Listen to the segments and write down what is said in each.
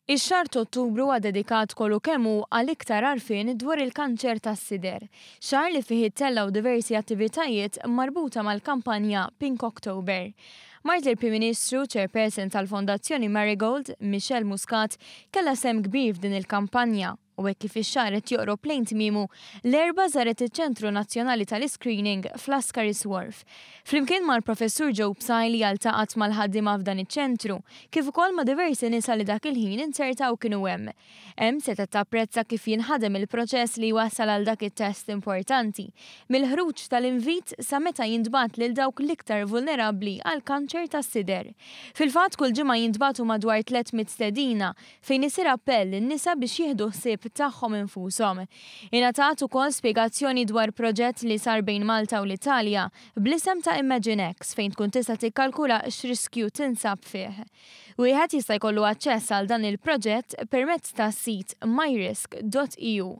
Ix-xahar ta' Ottubru huwa dedikat kollu kemm hu għal iktar għarfien dwar il-kanċer tas-sider. Xahar li fih ittellaw diversi attivitajiet marbuta mal-kampanja Pink October. Mart il-Prim Ministru Chairperson tal-Fondazzjoni Marigold, Michelle Muscat, kellha sehem kbir f'din il-kampanja u hekk kif ix-xahar qed joqrob lejn tmiemu l-erba' żaret iċ-Ċentru Nazzjonali tal-Screening fl-Ascaris Wharf. Flimkien mal-Professur Joe Psy li jaltaqat mal-ħaddiema f'dan iċ-ċentru, kif ukoll ma' diversi nisa li dak il-ħin insertaw kienu hemm. Hemm setet tapprezza kif jinħadem il-proċess li wassal għal dak it-test importanti, mill-ħruġ tal-invit sa meta jintbagħat lil dawk l-iktar vulnerabbli għal kanċer tas-sider. Fil-fatt kull ġimgħa jintbagħtu madwar 300 stedina fejn isir appell lin-nisa biex jieħdu ħsieb tagħhom infushom. Ingħatat ukoll spjegazzjoni dwar proġett li sar bejn Malta u l-Italja bl-isem ta' ImagineX fejn tkun tista' tikkalkula x'riskju tinsab fih. Wieħed jista' jkollu aċċess għal dan il-proġett permezz tas-sit myrisk.eu.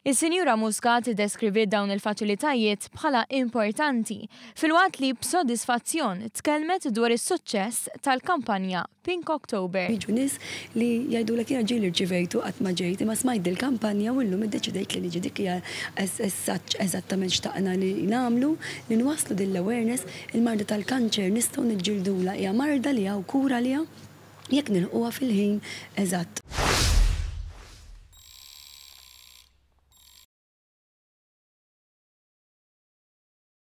Is-Sinjura Muscat iddeskriviet dawn il-faċilitajiet bħala importanti filwaqt li b'sodisfazzjon tkellmet dwar is-suċċess tal-kampanja Pink October. Jiġu nies li jgħidulek jiena ġieli rċivejtu qatt ma ġejt imma smajt il-kampanja u llum iddeċidejt li niġi dik hija eżattament xtaqna li nagħmlu li nwasslu din l-awareness il-marda tal-kanċer nistgħu niġġildula hija marda li hawn kura liha jekk nilquha fil-ħin eżatt.